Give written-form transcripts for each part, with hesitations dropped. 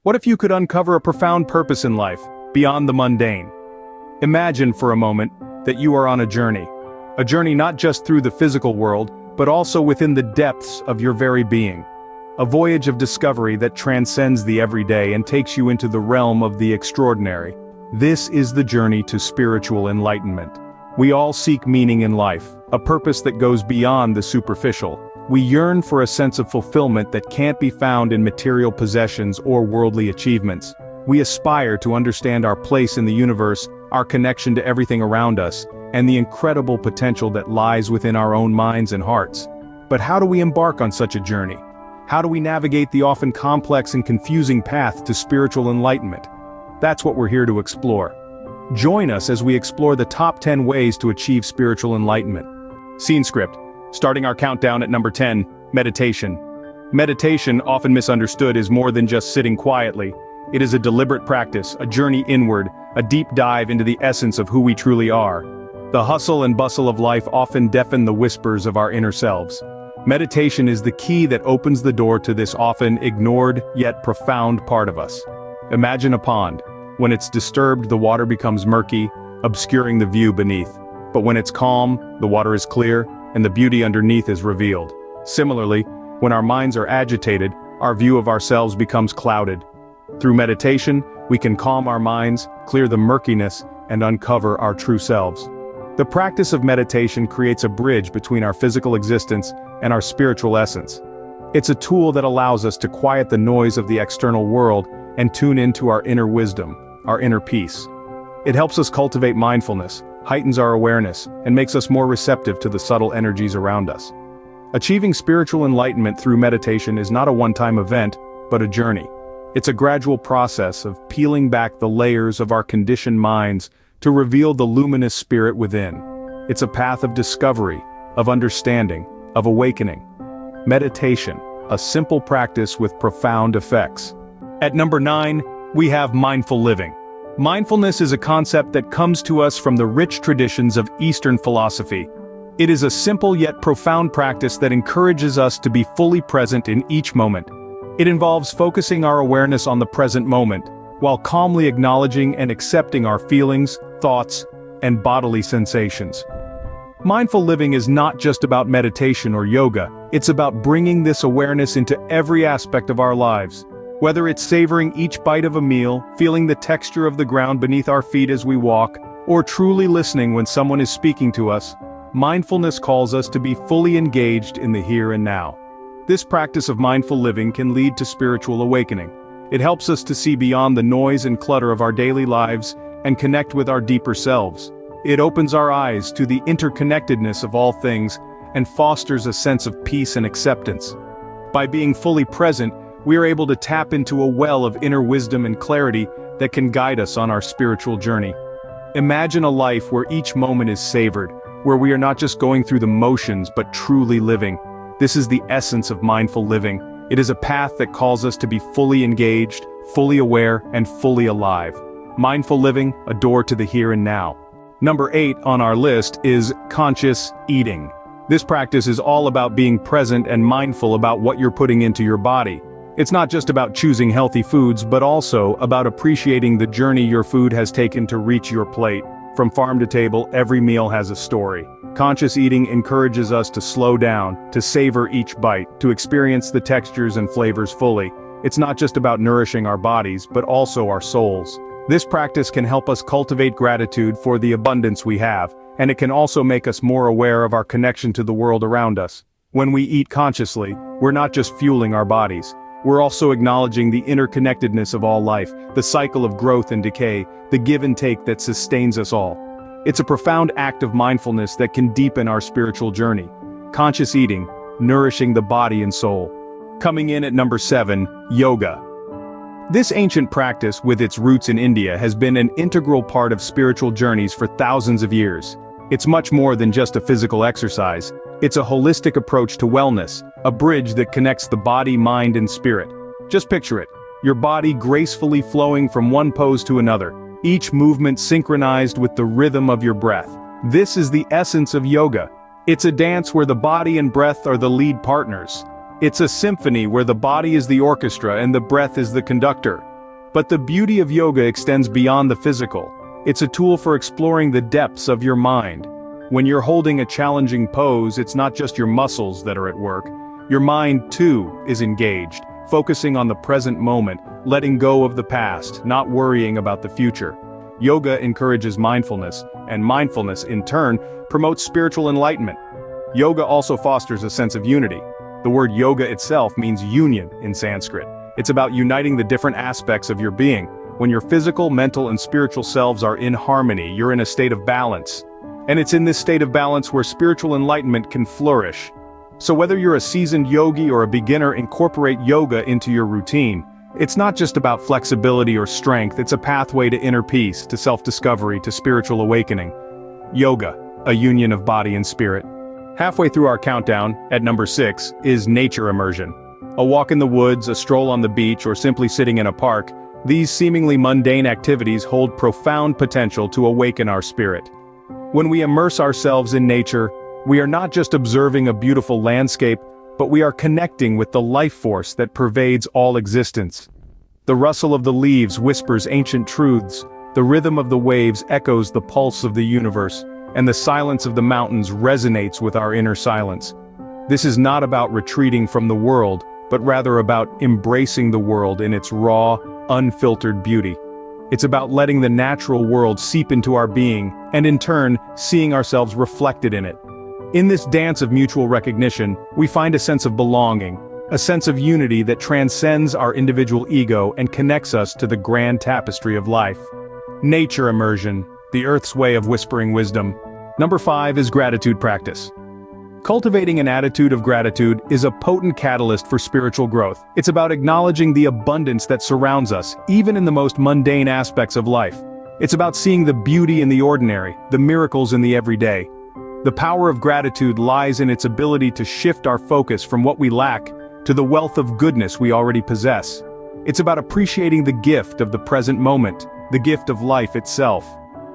What if you could uncover a profound purpose in life, beyond the mundane? Imagine for a moment that you are on a journey not just through the physical world, but also within the depths of your very being. A voyage of discovery that transcends the everyday and takes you into the realm of the extraordinary. This is the journey to spiritual enlightenment. We all seek meaning in life, a purpose that goes beyond the superficial. We yearn for a sense of fulfillment that can't be found in material possessions or worldly achievements. We aspire to understand our place in the universe, our connection to everything around us, and the incredible potential that lies within our own minds and hearts. But how do we embark on such a journey? How do we navigate the often complex and confusing path to spiritual enlightenment? That's what we're here to explore. Join us as we explore the top 10 ways to achieve spiritual enlightenment. Scene script. Starting our countdown at number 10, meditation. Meditation, often misunderstood, is more than just sitting quietly. It is a deliberate practice, a journey inward, a deep dive into the essence of who we truly are. The hustle and bustle of life often deafen the whispers of our inner selves. Meditation is the key that opens the door to this often ignored yet profound part of us. Imagine a pond. When it's disturbed, the water becomes murky, obscuring the view beneath. But when it's calm, the water is clear, and the beauty underneath is revealed. Similarly, when our minds are agitated, our view of ourselves becomes clouded. Through meditation, we can calm our minds, clear the murkiness, and uncover our true selves. The practice of meditation creates a bridge between our physical existence and our spiritual essence. It's a tool that allows us to quiet the noise of the external world and tune into our inner wisdom, our inner peace. It helps us cultivate mindfulness, heightens our awareness, and makes us more receptive to the subtle energies around us. Achieving spiritual enlightenment through meditation is not a one-time event, but a journey. It's a gradual process of peeling back the layers of our conditioned minds to reveal the luminous spirit within. It's a path of discovery, of understanding, of awakening. Meditation, a simple practice with profound effects. At number 9, we have mindful living. Mindfulness is a concept that comes to us from the rich traditions of Eastern philosophy. It is a simple yet profound practice that encourages us to be fully present in each moment. It involves focusing our awareness on the present moment, while calmly acknowledging and accepting our feelings, thoughts, and bodily sensations. Mindful living is not just about meditation or yoga, it's about bringing this awareness into every aspect of our lives. Whether it's savoring each bite of a meal, feeling the texture of the ground beneath our feet as we walk, or truly listening when someone is speaking to us, mindfulness calls us to be fully engaged in the here and now. This practice of mindful living can lead to spiritual awakening. It helps us to see beyond the noise and clutter of our daily lives and connect with our deeper selves. It opens our eyes to the interconnectedness of all things and fosters a sense of peace and acceptance. By being fully present, we are able to tap into a well of inner wisdom and clarity that can guide us on our spiritual journey. Imagine a life where each moment is savored, where we are not just going through the motions but truly living. This is the essence of mindful living. It is a path that calls us to be fully engaged, fully aware, and fully alive. Mindful living, a door to the here and now. Number 8 on our list is conscious eating. This practice is all about being present and mindful about what you're putting into your body. It's not just about choosing healthy foods, but also about appreciating the journey your food has taken to reach your plate. From farm to table, every meal has a story. Conscious eating encourages us to slow down, to savor each bite, to experience the textures and flavors fully. It's not just about nourishing our bodies, but also our souls. This practice can help us cultivate gratitude for the abundance we have, and it can also make us more aware of our connection to the world around us. When we eat consciously, we're not just fueling our bodies. We're also acknowledging the interconnectedness of all life, the cycle of growth and decay, the give and take that sustains us all. It's a profound act of mindfulness that can deepen our spiritual journey. Conscious eating, nourishing the body and soul. Coming in at number 7, yoga. This ancient practice, with its roots in India, has been an integral part of spiritual journeys for thousands of years. It's much more than just a physical exercise. It's a holistic approach to wellness, a bridge that connects the body, mind, and spirit. Just picture it, your body gracefully flowing from one pose to another, each movement synchronized with the rhythm of your breath. This is the essence of yoga. It's a dance where the body and breath are the lead partners. It's a symphony where the body is the orchestra and the breath is the conductor. But the beauty of yoga extends beyond the physical. It's a tool for exploring the depths of your mind. When you're holding a challenging pose, it's not just your muscles that are at work. Your mind, too, is engaged, focusing on the present moment, letting go of the past, not worrying about the future. Yoga encourages mindfulness, and mindfulness, in turn, promotes spiritual enlightenment. Yoga also fosters a sense of unity. The word yoga itself means union in Sanskrit. It's about uniting the different aspects of your being. When your physical, mental, and spiritual selves are in harmony, you're in a state of balance. And it's in this state of balance where spiritual enlightenment can flourish. So whether you're a seasoned yogi or a beginner, incorporate yoga into your routine. It's not just about flexibility or strength, it's a pathway to inner peace, to self-discovery, to spiritual awakening. Yoga, a union of body and spirit. Halfway through our countdown, at number 6, is nature immersion. A walk in the woods, a stroll on the beach, or simply sitting in a park, these seemingly mundane activities hold profound potential to awaken our spirit. When we immerse ourselves in nature, we are not just observing a beautiful landscape, but we are connecting with the life force that pervades all existence. The rustle of the leaves whispers ancient truths, the rhythm of the waves echoes the pulse of the universe, and the silence of the mountains resonates with our inner silence. This is not about retreating from the world, but rather about embracing the world in its raw, unfiltered beauty. It's about letting the natural world seep into our being, and in turn, seeing ourselves reflected in it. In this dance of mutual recognition, we find a sense of belonging, a sense of unity that transcends our individual ego and connects us to the grand tapestry of life. Nature immersion, the earth's way of whispering wisdom. Number 5 is gratitude practice. Cultivating an attitude of gratitude is a potent catalyst for spiritual growth. It's about acknowledging the abundance that surrounds us, even in the most mundane aspects of life. It's about seeing the beauty in the ordinary, the miracles in the everyday. The power of gratitude lies in its ability to shift our focus from what we lack to the wealth of goodness we already possess. It's about appreciating the gift of the present moment, the gift of life itself.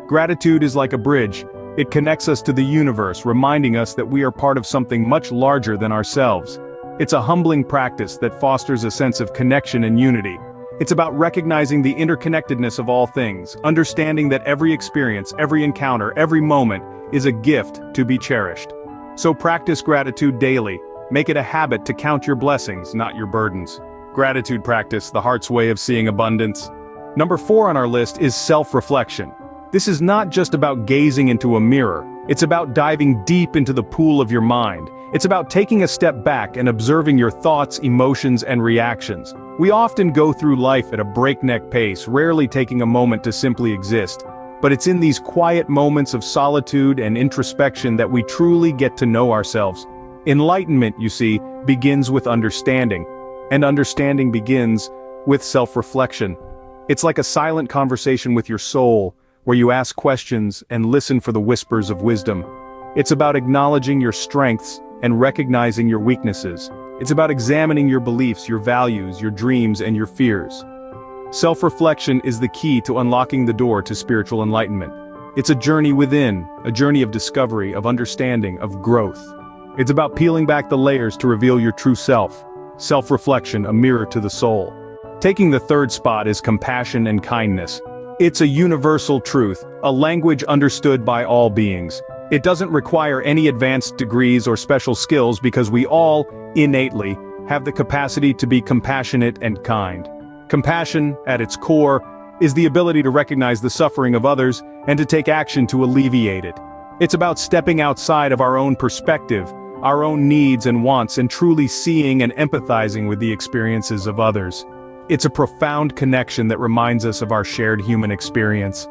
Gratitude is like a bridge. It connects us to the universe, reminding us that we are part of something much larger than ourselves. It's a humbling practice that fosters a sense of connection and unity. It's about recognizing the interconnectedness of all things, understanding that every experience, every encounter, every moment is a gift to be cherished. So practice gratitude daily. Make it a habit to count your blessings, not your burdens. Gratitude practice, the heart's way of seeing abundance. Number 4 on our list is self-reflection. This is not just about gazing into a mirror. It's about diving deep into the pool of your mind. It's about taking a step back and observing your thoughts, emotions, and reactions. We often go through life at a breakneck pace, rarely taking a moment to simply exist. But it's in these quiet moments of solitude and introspection that we truly get to know ourselves. Enlightenment, you see, begins with understanding. And understanding begins with self-reflection. It's like a silent conversation with your soul, where you ask questions and listen for the whispers of wisdom. It's about acknowledging your strengths and recognizing your weaknesses. It's about examining your beliefs, your values, your dreams, and your fears. Self-reflection is the key to unlocking the door to spiritual enlightenment. It's a journey within, a journey of discovery, of understanding, of growth. It's about peeling back the layers to reveal your true self. Self-reflection, a mirror to the soul. Taking the third spot is compassion and kindness. It's a universal truth, a language understood by all beings. It doesn't require any advanced degrees or special skills because we all, innately, have the capacity to be compassionate and kind. Compassion, at its core, is the ability to recognize the suffering of others and to take action to alleviate it. It's about stepping outside of our own perspective, our own needs and wants, and truly seeing and empathizing with the experiences of others. It's a profound connection that reminds us of our shared human experience.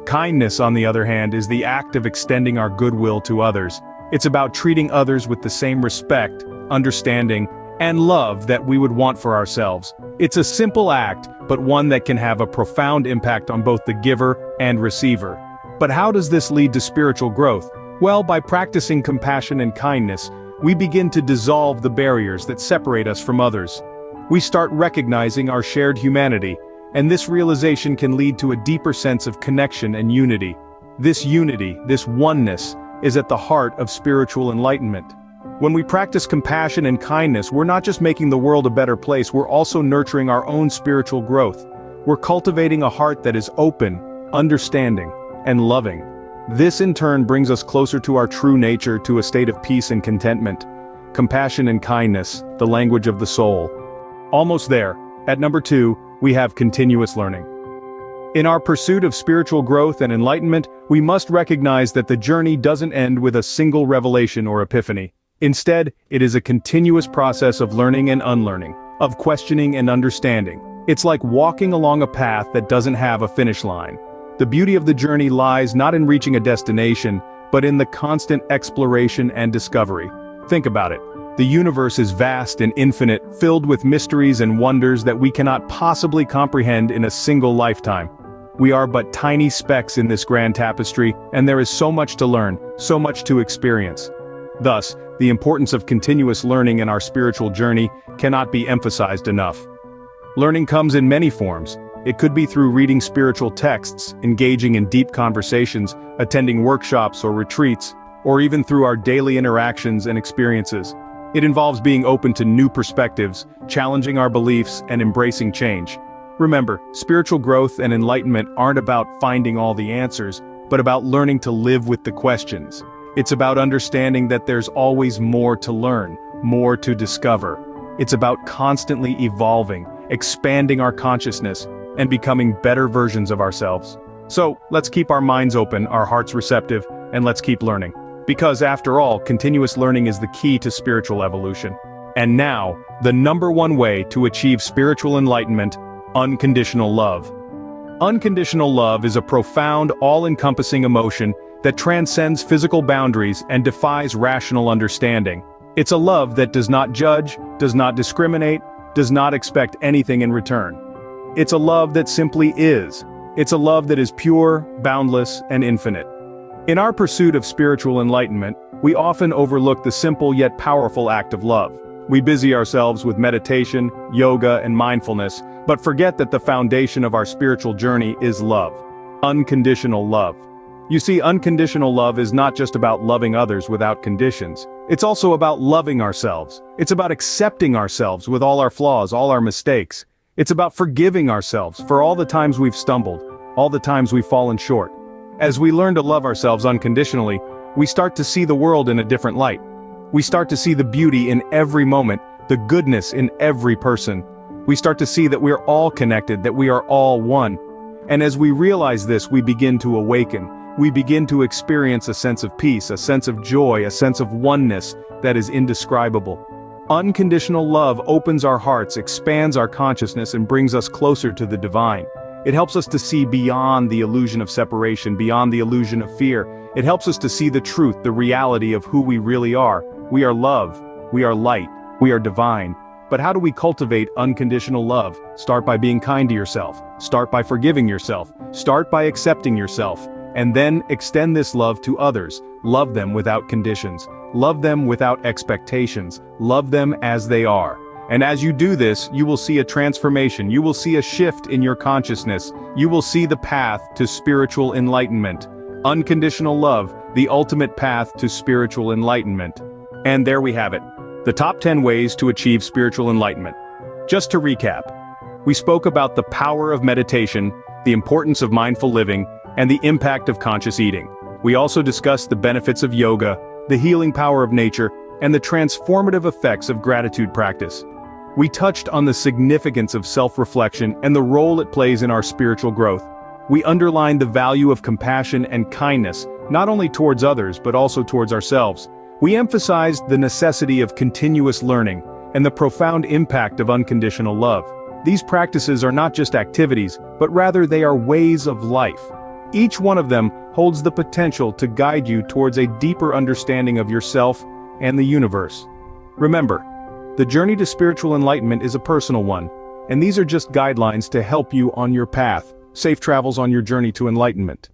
Kindness, on the other hand, is the act of extending our goodwill to others. It's about treating others with the same respect, understanding, and love that we would want for ourselves. It's a simple act, but one that can have a profound impact on both the giver and receiver. But how does this lead to spiritual growth? Well, by practicing compassion and kindness, we begin to dissolve the barriers that separate us from others. We start recognizing our shared humanity, and this realization can lead to a deeper sense of connection and unity. This unity, this oneness, is at the heart of spiritual enlightenment. When we practice compassion and kindness, we're not just making the world a better place, we're also nurturing our own spiritual growth. we're cultivating a heart that is open, understanding, and loving. This in turn brings us closer to our true nature, to a state of peace and contentment. Compassion and kindness, the language of the soul. Almost there. At number 2, we have continuous learning. In our pursuit of spiritual growth and enlightenment, we must recognize that the journey doesn't end with a single revelation or epiphany. Instead, it is a continuous process of learning and unlearning, of questioning and understanding. It's like walking along a path that doesn't have a finish line. The beauty of the journey lies not in reaching a destination, but in the constant exploration and discovery. Think about it. The universe is vast and infinite, filled with mysteries and wonders that we cannot possibly comprehend in a single lifetime. We are but tiny specks in this grand tapestry, and there is so much to learn, so much to experience. Thus, the importance of continuous learning in our spiritual journey cannot be emphasized enough. Learning comes in many forms. It could be through reading spiritual texts, engaging in deep conversations, attending workshops or retreats, or even through our daily interactions and experiences. It involves being open to new perspectives, challenging our beliefs, and embracing change. Remember, spiritual growth and enlightenment aren't about finding all the answers, but about learning to live with the questions. It's about understanding that there's always more to learn, more to discover. It's about constantly evolving, expanding our consciousness, and becoming better versions of ourselves. So, let's keep our minds open, our hearts receptive, and let's keep learning. Because after all, continuous learning is the key to spiritual evolution. And now, the number one way to achieve spiritual enlightenment: unconditional love. Unconditional love is a profound, all-encompassing emotion that transcends physical boundaries and defies rational understanding. It's a love that does not judge, does not discriminate, does not expect anything in return. It's a love that simply is. It's a love that is pure, boundless, and infinite. In our pursuit of spiritual enlightenment, we often overlook the simple yet powerful act of love. We busy ourselves with meditation, yoga, and mindfulness, but forget that the foundation of our spiritual journey is love. Unconditional love. You see, unconditional love is not just about loving others without conditions. It's also about loving ourselves. It's about accepting ourselves with all our flaws, all our mistakes. It's about forgiving ourselves for all the times we've stumbled, all the times we've fallen short. As we learn to love ourselves unconditionally, we start to see the world in a different light. We start to see the beauty in every moment, the goodness in every person. We start to see that we are all connected, that we are all one. And as we realize this, we begin to awaken. We begin to experience a sense of peace, a sense of joy, a sense of oneness that is indescribable. Unconditional love opens our hearts, expands our consciousness, and brings us closer to the divine. It helps us to see beyond the illusion of separation, beyond the illusion of fear. It helps us to see the truth, the reality of who we really are. We are love. We are light. We are divine. But how do we cultivate unconditional love? Start by being kind to yourself. Start by forgiving yourself. Start by accepting yourself. And then extend this love to others. Love them without conditions. Love them without expectations. Love them as they are. And as you do this, you will see a transformation. You will see a shift in your consciousness. You will see the path to spiritual enlightenment. Unconditional love, the ultimate path to spiritual enlightenment. And there we have it. The top 10 ways to achieve spiritual enlightenment. Just to recap, we spoke about the power of meditation, the importance of mindful living, and the impact of conscious eating. We also discussed the benefits of yoga, the healing power of nature, and the transformative effects of gratitude practice. We touched on the significance of self-reflection and the role it plays in our spiritual growth. We underlined the value of compassion and kindness, not only towards others but also towards ourselves. We emphasized the necessity of continuous learning and the profound impact of unconditional love. These practices are not just activities, but rather they are ways of life. Each one of them holds the potential to guide you towards a deeper understanding of yourself and the universe. Remember, the journey to spiritual enlightenment is a personal one, and these are just guidelines to help you on your path. Safe travels on your journey to enlightenment.